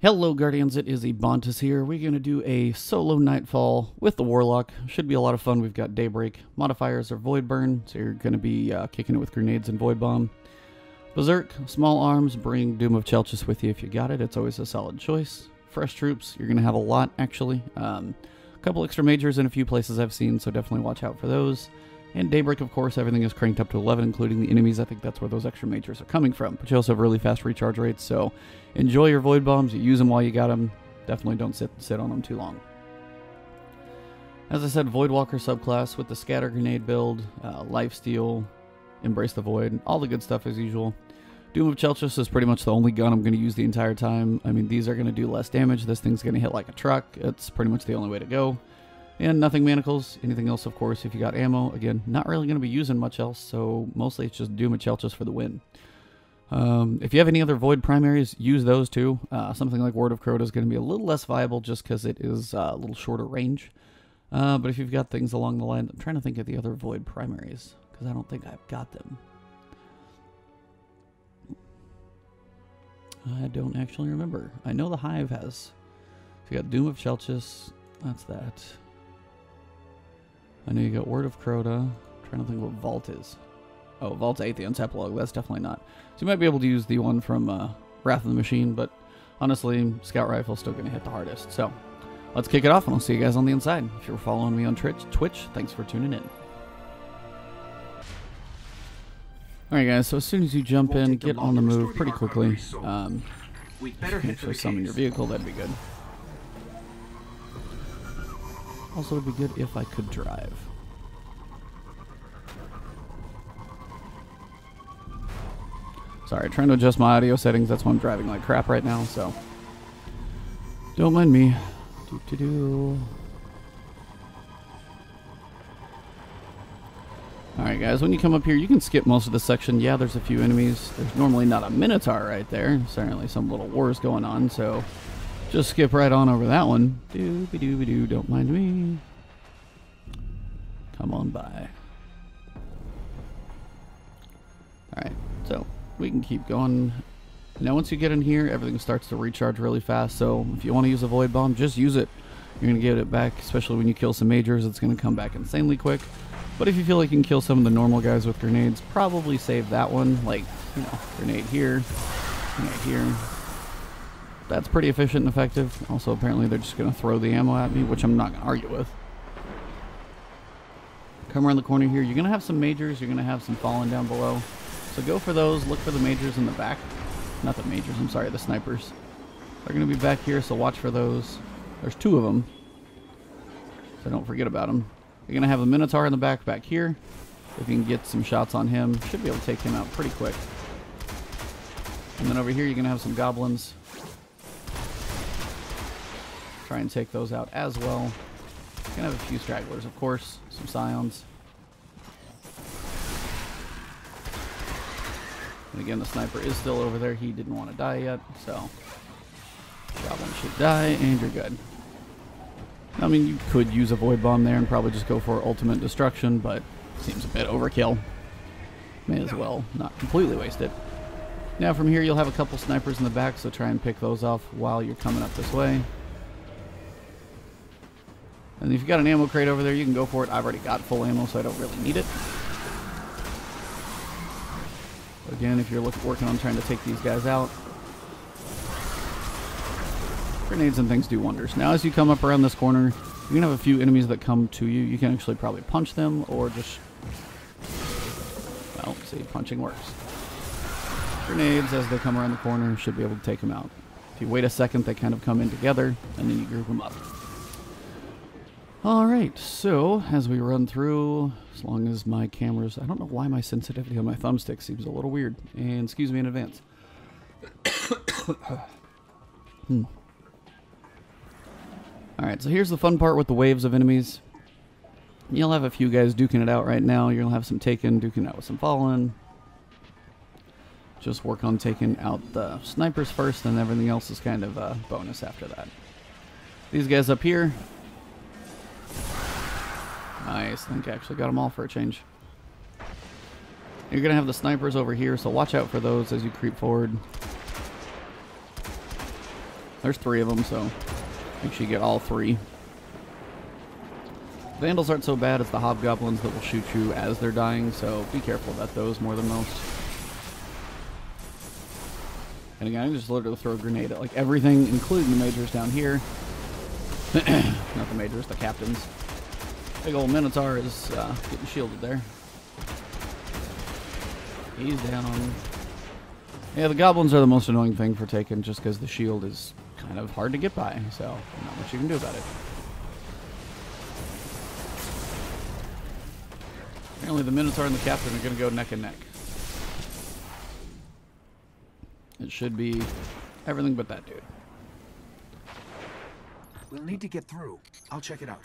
Hello Guardians, it is Ebontis here. We're going to do a solo Nightfall with the Warlock. Should be a lot of fun. We've got Daybreak. Modifiers are Void Burn, so you're going to be kicking it with grenades and Void Bomb. Berserk, Small Arms, bring Doom of Chelchis with you if you got it. It's always a solid choice. Fresh Troops, you're going to have a lot actually. A couple extra majors in a few places I've seen, so definitely watch out for those. And Daybreak, of course, everything is cranked up to 11, including the enemies. I think that's where those extra majors are coming from. But you also have really fast recharge rates, so enjoy your Void Bombs. You use them while you got them. Definitely don't sit on them too long. As I said, Void Walker subclass with the Scatter Grenade build, Lifesteal, Embrace the Void, all the good stuff as usual. Doom of Chelchis is pretty much the only gun I'm going to use the entire time. I mean, these are going to do less damage. This thing's going to hit like a truck. It's pretty much the only way to go. And nothing manacles. Anything else, of course, if you got ammo. Again, not really going to be using much else, so mostly it's just Doom of Chelchis for the win. If you have any other Void primaries, use those too. Something like Word of Crota is going to be a little less viable just because it is a little shorter range. But if you've got things along the line, I'm trying to think of the other Void primaries, because I don't think I've got them. I don't actually remember. I know the Hive has. So you got Doom of Chelchis. That's that. I know you got Word of Crota. I'm trying to think what Vault is. Oh, Vault's Atheon's Epilogue. That's definitely not. So you might be able to use the one from Wrath of the Machine, but honestly, Scout Rifle's still going to hit the hardest. So let's kick it off, and I'll see you guys on the inside. If you're following me on Twitch, thanks for tuning in. Alright guys, so as soon as you jump in, get on the move pretty quickly. Actually summon your vehicle, that'd be good. Also, it'd be good if I could drive. Sorry, trying to adjust my audio settings. That's why I'm driving like crap right now, so don't mind me. Alright guys, when you come up here, you can skip most of the section. Yeah, there's a few enemies. There's normally not a Minotaur right there. Certainly some little wars going on, so just skip right on over that one. Doo-be-doo-be-doo, don't mind me. Come on by. Alright, so we can keep going. Now once you get in here, everything starts to recharge really fast, so if you want to use a Void Bomb, just use it. You're going to get it back, especially when you kill some majors. It's going to come back insanely quick. But if you feel like you can kill some of the normal guys with grenades, probably save that one. Like, you know, grenade here, grenade here. That's pretty efficient and effective. Also, apparently they're just going to throw the ammo at me, which I'm not going to argue with. Come around the corner here. You're going to have some majors. You're going to have some fallen down below. So go for those. Look for the majors in the back. Not the majors, I'm sorry, the snipers. They're going to be back here, so watch for those. There's two of them, so don't forget about them. You're going to have the Minotaur in the back here. If you can get some shots on him, should be able to take him out pretty quick. And then over here, you're going to have some goblins. Try and take those out as well. You're going to have a few stragglers, of course. Some scions. And again, the sniper is still over there. He didn't want to die yet, so goblin should die, and you're good. I mean, you could use a Void Bomb there and probably just go for ultimate destruction, but seems a bit overkill. May as well not completely waste it. Now from here, you'll have a couple snipers in the back, so try and pick those off while you're coming up this way. And if you've got an ammo crate over there, you can go for it. I've already got full ammo, so I don't really need it. But again, if you're working on trying to take these guys out, grenades and things do wonders. Now as you come up around this corner, you're going to have a few enemies that come to you. You can actually probably punch them or just, well, see, punching works. Grenades, as they come around the corner, should be able to take them out. If you wait a second, they kind of come in together, and then you group them up. Alright, so as we run through, as long as my cameras, I don't know why my sensitivity on my thumbstick seems a little weird, and excuse me in advance. Alright, so here's the fun part with the waves of enemies. You'll have a few guys duking it out right now. You'll have some taken, duking it out with some fallen. Just work on taking out the snipers first, and everything else is kind of a bonus after that. These guys up here. Nice, I think I actually got them all for a change. You're going to have the snipers over here, so watch out for those as you creep forward. There's 3 of them, so make sure you get all 3. Vandals aren't so bad as the hobgoblins that will shoot you as they're dying, so be careful about those more than most. And again, I can just literally throw a grenade at like everything, including the majors down here. Not the majors, the captains. Big old Minotaur is getting shielded there. He's down on him. Yeah, the goblins are the most annoying thing for taking just because the shield is kind of hard to get by, so not much you can do about it. Apparently the Minotaur and the Captain are going to go neck and neck. It should be everything but that dude. We'll need to get through. I'll check it out.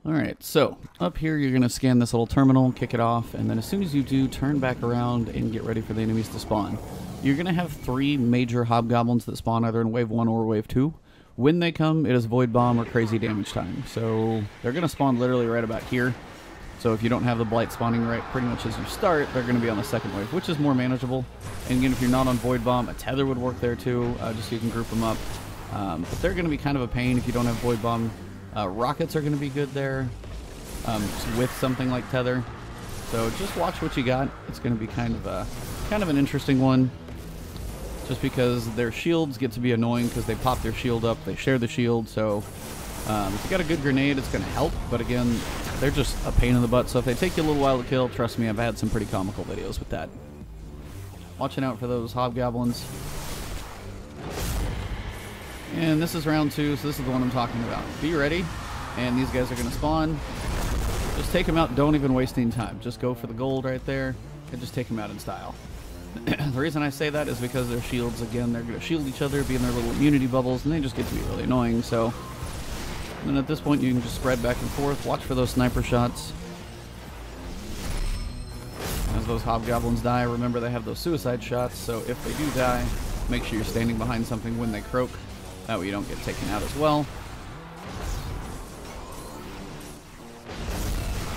Alright, so up here you're going to scan this little terminal, kick it off, and then as soon as you do, turn back around and get ready for the enemies to spawn. You're going to have 3 major hobgoblins that spawn either in wave 1 or wave 2. When they come, it is void bomb or crazy damage time. So they're going to spawn literally right about here. So if you don't have the blight spawning right pretty much as you start, they're going to be on the second wave, which is more manageable. And again, if you're not on void bomb, a tether would work there too, just so you can group them up. But they're going to be kind of a pain if you don't have void bomb. Rockets are going to be good there with something like tether. So just watch what you got. It's going to be kind of an interesting one. Just because their shields get to be annoying because they pop their shield up, they share the shield, so if you got a good grenade, it's going to help, but again, they're just a pain in the butt, so if they take you a little while to kill, trust me, I've had some pretty comical videos with that. Watching out for those hobgoblins. And this is round 2, so this is the one I'm talking about. Be ready, and these guys are going to spawn. Just take them out, don't even waste any time. Just go for the gold right there, and just take them out in style. The reason I say that is because their shields, again, they're going to shield each other, be in their little immunity bubbles, and they just get to be really annoying, so... And then at this point, you can just spread back and forth, watch for those sniper shots. As those hobgoblins die, remember they have those suicide shots, so if they do die, make sure you're standing behind something when they croak. That way you don't get taken out as well.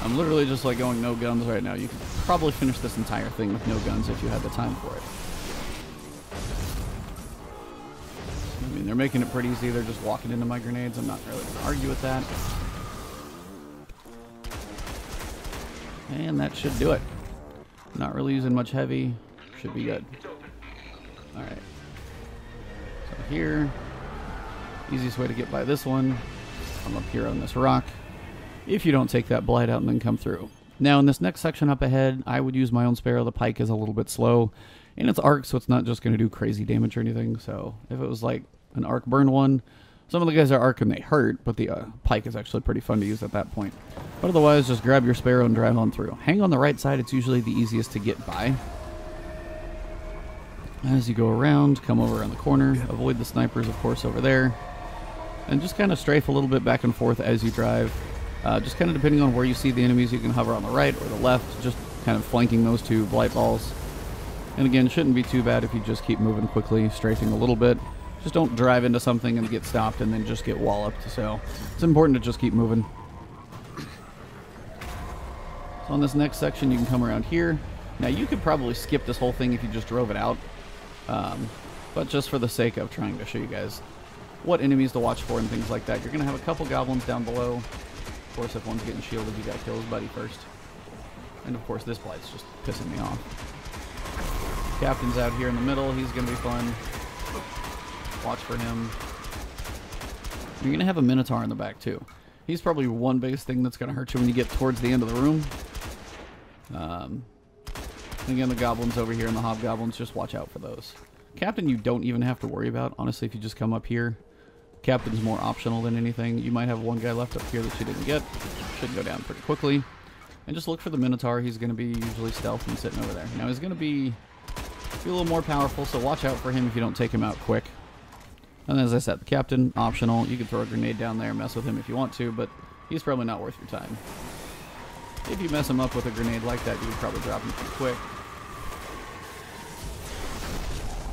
I'm literally just like going no guns right now. You could probably finish this entire thing with no guns if you had the time for it. I mean, they're making it pretty easy. They're just walking into my grenades. I'm not really going to argue with that. And that should do it. Not really using much heavy. Should be good. Alright. So here, easiest way to get by this one, I'm up here on this rock. If you don't take that blight out and then come through. Now in this next section up ahead, I would use my own sparrow. The pike is a little bit slow. And it's arc, so it's not just going to do crazy damage or anything. So if it was like an arc burn one, some of the guys are arc and they hurt, but the pike is actually pretty fun to use at that point. But otherwise, just grab your sparrow and drive on through. Hang on the right side, it's usually the easiest to get by. As you go around, come over on the corner, avoid the snipers, of course, over there. And just kind of strafe a little bit back and forth as you drive. Just kind of depending on where you see the enemies, you can hover on the right or the left, just kind of flanking those 2 blight balls. And again, it shouldn't be too bad if you just keep moving quickly, strafing a little bit. Just don't drive into something and get stopped and then just get walloped. So it's important to just keep moving. So on this next section, you can come around here. Now you could probably skip this whole thing if you just drove it out. But just for the sake of trying to show you guys what enemies to watch for and things like that, you're going to have a couple goblins down below. Of course, if one's getting shielded, you got to kill his buddy first. And of course, this blight's just pissing me off. Captain's out here in the middle. He's going to be fun. Watch for him. You're going to have a Minotaur in the back, too. He's probably one biggest thing that's going to hurt you when you get towards the end of the room. Again, the goblins over here and the hobgoblins, just watch out for those. Captain, you don't even have to worry about. Honestly, if you just come up here, Captain's more optional than anything. You might have one guy left up here that you didn't get. Should go down pretty quickly. And just look for the Minotaur. He's going to be usually stealth and sitting over there. Now, he's going to be a little more powerful, so watch out for him if you don't take him out quick. And as I said, the Captain, optional. You can throw a grenade down there, mess with him if you want to, but he's probably not worth your time. If you mess him up with a grenade like that, you would probably drop him pretty quick.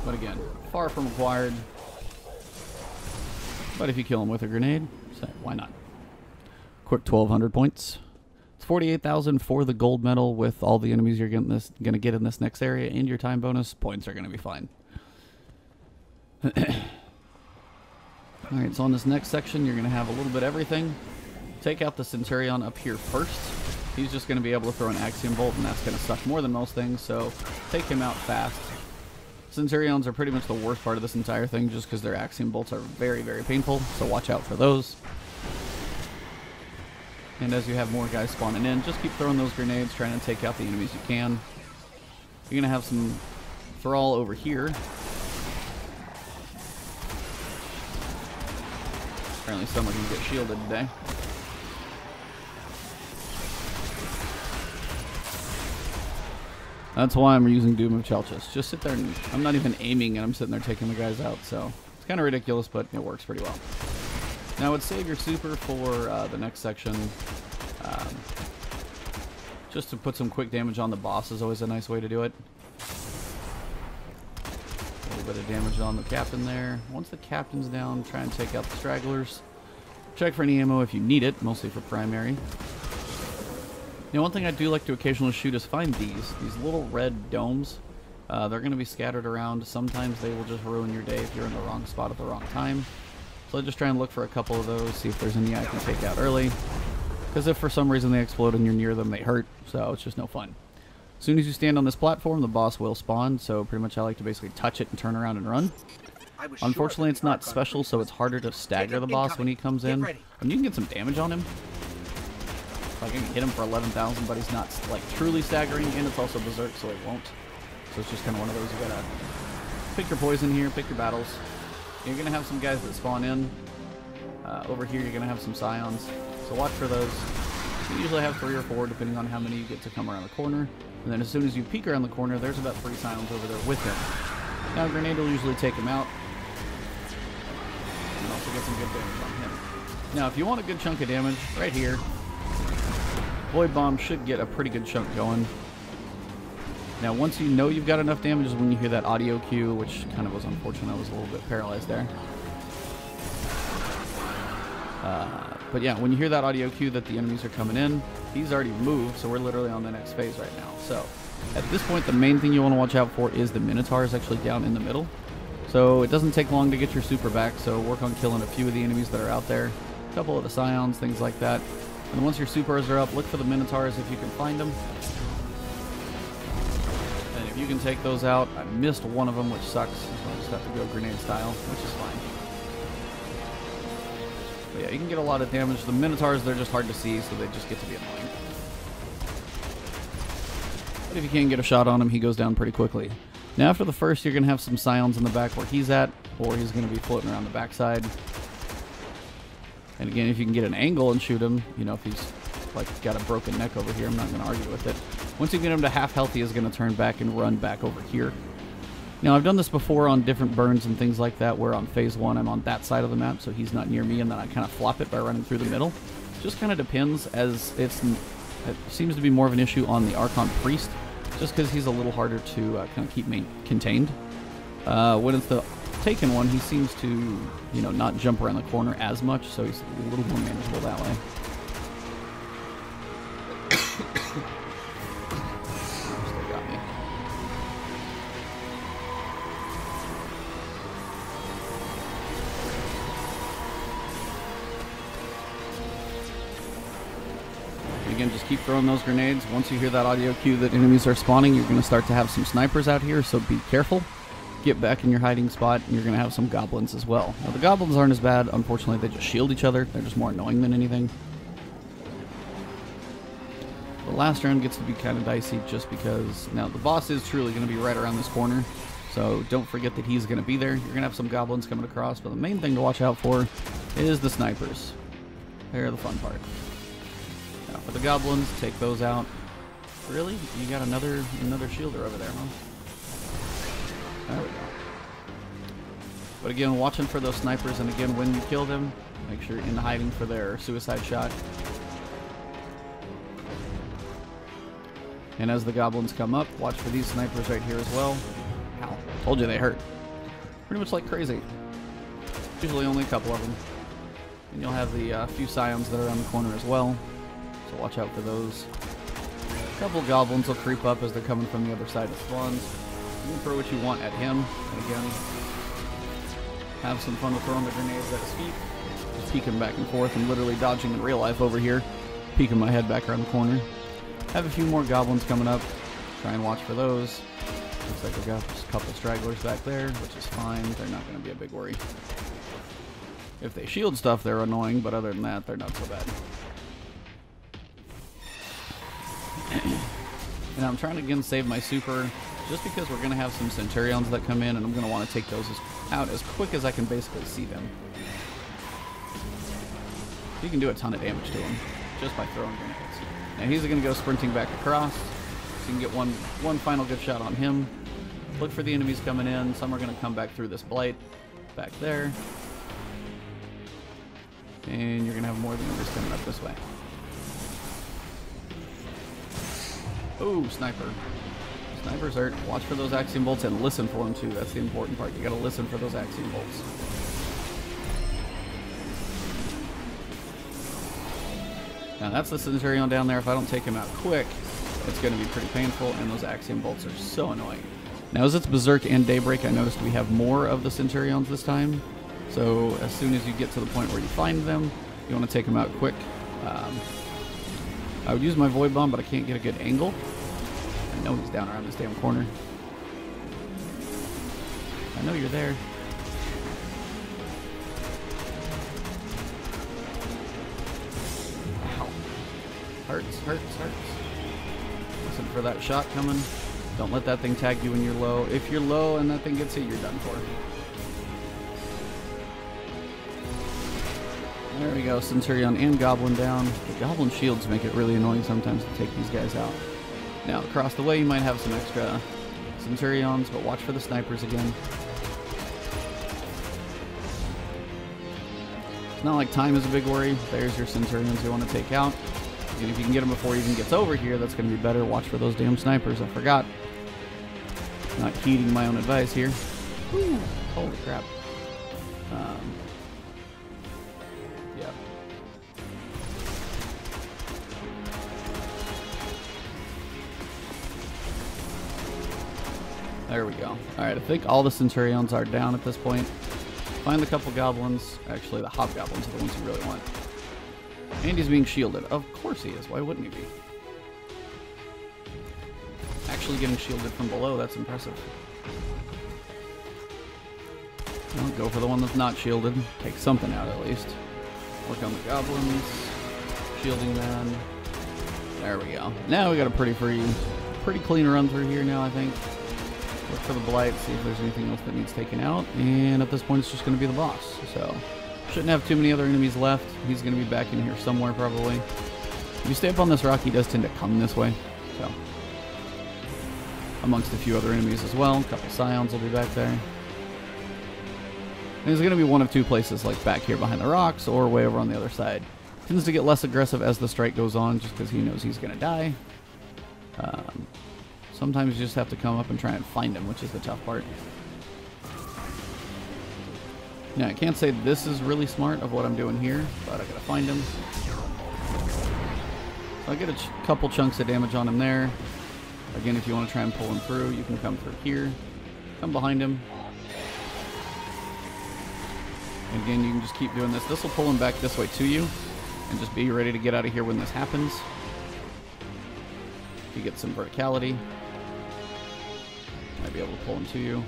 But again, far from required. But if you kill him with a grenade, so why not? Quick 1,200 points. It's 48,000 for the gold medal with all the enemies you're going to get in this next area, and your time bonus points are going to be fine. Alright, so on this next section, you're going to have a little bit of everything. Take out the Centurion up here first. He's just going to be able to throw an Axiom Bolt, and that's going to suck more than most things, so take him out fast. Centurions are pretty much the worst part of this entire thing, just because their Axiom Bolts are very, very painful, so watch out for those. And as you have more guys spawning in, just keep throwing those grenades, trying to take out the enemies you can. You're going to have some Thrall over here. Apparently someone can get shielded today. That's why I'm using Doom of Chelchis. Just sit there and I'm not even aiming and I'm sitting there taking the guys out, so it's kind of ridiculous, but it works pretty well. Now I would save your super for the next section. Just to put some quick damage on the boss is always a nice way to do it. A little bit of damage on the captain there. Once the captain's down, try and take out the stragglers. Check for any ammo if you need it, mostly for primary. Now, one thing I do like to occasionally shoot is find these little red domes. They're going to be scattered around. Sometimes they will just ruin your day if you're in the wrong spot at the wrong time. So I just try and look for a couple of those, see if there's any I can take out early. Because if for some reason they explode and you're near them, they hurt, so it's just no fun. As soon as you stand on this platform, the boss will spawn, so pretty much I like to basically touch it and turn around and run. Unfortunately, it's not special, so it's harder to stagger the boss when he comes in. And you can get some damage on him. Like, I can hit him for 11,000, but he's not, like, truly staggering, and it's also Berserk, so it won't. So it's just kind of one of those, you gotta pick your poison here, pick your battles. You're gonna have some guys that spawn in. Over here, you're gonna have some Scions, so watch for those. You usually have 3 or 4, depending on how many you get to come around the corner. And then as soon as you peek around the corner, there's about 3 Scions over there with him. Now, a grenade will usually take him out. And also get some good damage on him. Now, if you want a good chunk of damage, right here, Void Bomb should get a pretty good chunk going. Now, once you know you've got enough damage is when you hear that audio cue, which kind of was unfortunate. I was a little bit paralyzed there. But yeah, when you hear that audio cue that the enemies are coming in, he's already moved, so we're literally on the next phase right now. So, at this point, the main thing you want to watch out for is the Minotaur is actually down in the middle. So, it doesn't take long to get your super back, so work on killing a few of the enemies that are out there. A couple of the Scions, things like that. And once your supers are up, look for the Minotaurs if you can find them. And if you can take those out, I missed one of them, which sucks. So I just have to go grenade style, which is fine. But yeah, you can get a lot of damage. The Minotaurs, they're just hard to see, so they just get to be annoying. But if you can get a shot on him, he goes down pretty quickly. Now after the first, you're going to have some Scions in the back where he's at, or he's going to be floating around the backside. And again, if you can get an angle and shoot him, you know, if he's like got a broken neck over here, I'm not going to argue with it. Once you get him to half health, he is going to turn back and run back over here. Now, I've done this before on different burns and things like that, where on phase 1 I'm on that side of the map, so he's not near me, and then I kind of flop it by running through the middle. Just kind of depends, as it seems to be more of an issue on the Archon Priest, just because he's a little harder to kind of keep contained. When it's the Taken one, he seems to, you know, not jump around the corner as much, so he's a little more manageable that way. Still got me. Again, just keep throwing those grenades. Once you hear that audio cue that enemies are spawning, you're going to start to have some snipers out here, so be careful. Get back in your hiding spot, and you're going to have some goblins as well. Now, the goblins aren't as bad. Unfortunately, they just shield each other. They're just more annoying than anything. The last round gets to be kind of dicey just because, now, the boss is truly going to be right around this corner, so don't forget that he's going to be there. You're going to have some goblins coming across, but the main thing to watch out for is the snipers. They're the fun part. Now, for the goblins, take those out. Really? You got another shielder over there, huh? There we go. But again, watching for those snipers, and again, when you kill them, make sure you're in hiding for their suicide shot. And as the goblins come up, watch for these snipers right here as well. Ow, told you they hurt. Pretty much like crazy. Usually only a couple of them. And you'll have the few Scions that are around the corner as well. So watch out for those. A couple goblins will creep up as they're coming from the other side of spawns. You can throw what you want at him, and again, have some fun with throwing the grenades at his feet. Just peeking back and forth and literally dodging in real life over here. Peeking my head back around the corner. Have a few more goblins coming up. Try and watch for those. Looks like we've got a couple stragglers back there, which is fine. They're not going to be a big worry. If they shield stuff, they're annoying, but other than that, they're not so bad. And I'm trying to again save my super, just because we're going to have some Centurions that come in, and I'm going to want to take those out as quick as I can basically see them. You can do a ton of damage to him just by throwing grenades. Now he's going to go sprinting back across, so you can get one final good shot on him. Look for the enemies coming in. Some are going to come back through this blight back there. And you're going to have more than enemies coming up this way. Ooh, sniper. Snipers hurt. Watch for those axiom bolts and listen for them too. That's the important part. You got to listen for those axiom bolts. Now that's the Centurion down there. If I don't take him out quick, it's going to be pretty painful, and those axiom bolts are so annoying. Now as it's Berserk and Daybreak, I noticed we have more of the Centurions this time. So as soon as you get to the point where you find them, you want to take them out quick. I would use my Void Bomb, but I can't get a good angle. I know he's down around this damn corner. I know you're there. Ow. Hurts, hurts, hurts. Listen for that shot coming. Don't let that thing tag you when you're low. If you're low and that thing gets hit, you're done for. There we go, Centurion and Goblin down. The Goblin shields make it really annoying sometimes to take these guys out. Now, across the way you might have some extra Centurions, but watch for the snipers again. It's not like time is a big worry. There's your Centurions you want to take out. And if you can get them before he even gets over here, that's going to be better. Watch for those damn snipers. I forgot. Not heeding my own advice here. Whew, holy crap. Yeah. There we go. Alright, I think all the Centurions are down at this point. Find the couple goblins. Actually, the hobgoblins are the ones you really want. And he's being shielded. Of course he is. Why wouldn't he be? Actually getting shielded from below, that's impressive. Well, go for the one that's not shielded. Take something out at least. Work on the goblins. Shielding them. There we go. Now we got a pretty clean run through here now, I think. Look for the blight, see if there's anything else that needs taken out. And at this point, it's just going to be the boss. So, shouldn't have too many other enemies left. He's going to be back in here somewhere, probably. If you stay up on this rock, he does tend to come this way. So, amongst a few other enemies as well. A couple Scions will be back there. And he's going to be one of two places, like back here behind the rocks or way over on the other side. Tends to get less aggressive as the strike goes on, just because he knows he's going to die. Sometimes you just have to come up and try and find him, which is the tough part. Now, I can't say this is really smart of what I'm doing here, but I gotta find him. So I get a couple chunks of damage on him there. Again, if you want to try and pull him through, you can come through here. Come behind him. And again, you can just keep doing this. This will pull him back this way to you. And just be ready to get out of here when this happens. You get some verticality. Might be able to pull him to you.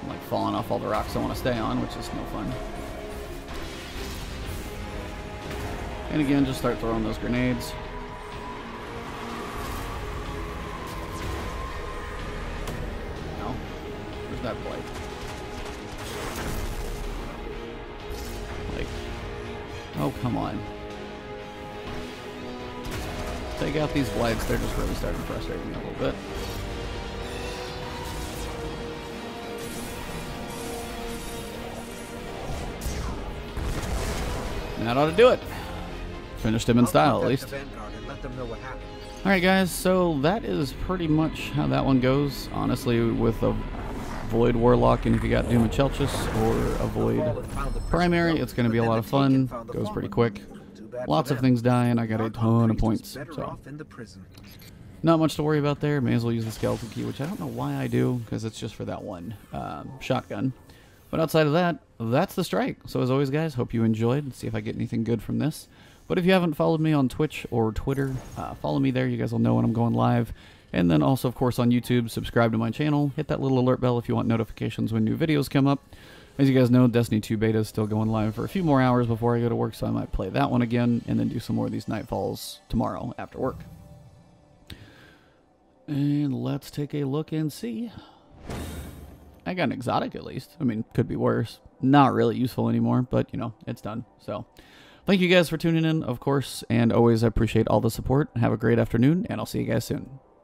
I'm like falling off all the rocks I want to stay on, which is no fun. And again, just start throwing those grenades. No. Where's that blight? Like, oh, come on. Take out these blights, they're just really starting to frustrate me a little bit. And that ought to do it. Finished him in style, at least. Alright guys, so that is pretty much how that one goes. Honestly, with a Void Warlock, and if you got Doom and Chelchis or a Void Primary, it's going to be a lot of fun. Goes pretty quick. Lots of things die, and I got a ton of points. So, not much to worry about there. May as well use the skeleton key, which I don't know why I do, because it's just for that one shotgun. But outside of that, that's the strike. So as always, guys, hope you enjoyed. See if I get anything good from this. But if you haven't followed me on Twitch or Twitter, follow me there. You guys will know when I'm going live. And then also, of course, on YouTube, subscribe to my channel. Hit that little alert bell if you want notifications when new videos come up. As you guys know, Destiny 2 beta is still going live for a few more hours before I go to work, so I might play that one again and then do some more of these Nightfalls tomorrow after work. And let's take a look and see. I got an exotic at least. I mean, could be worse. Not really useful anymore, but, you know, it's done. So, thank you guys for tuning in, of course, and always I appreciate all the support. Have a great afternoon, and I'll see you guys soon.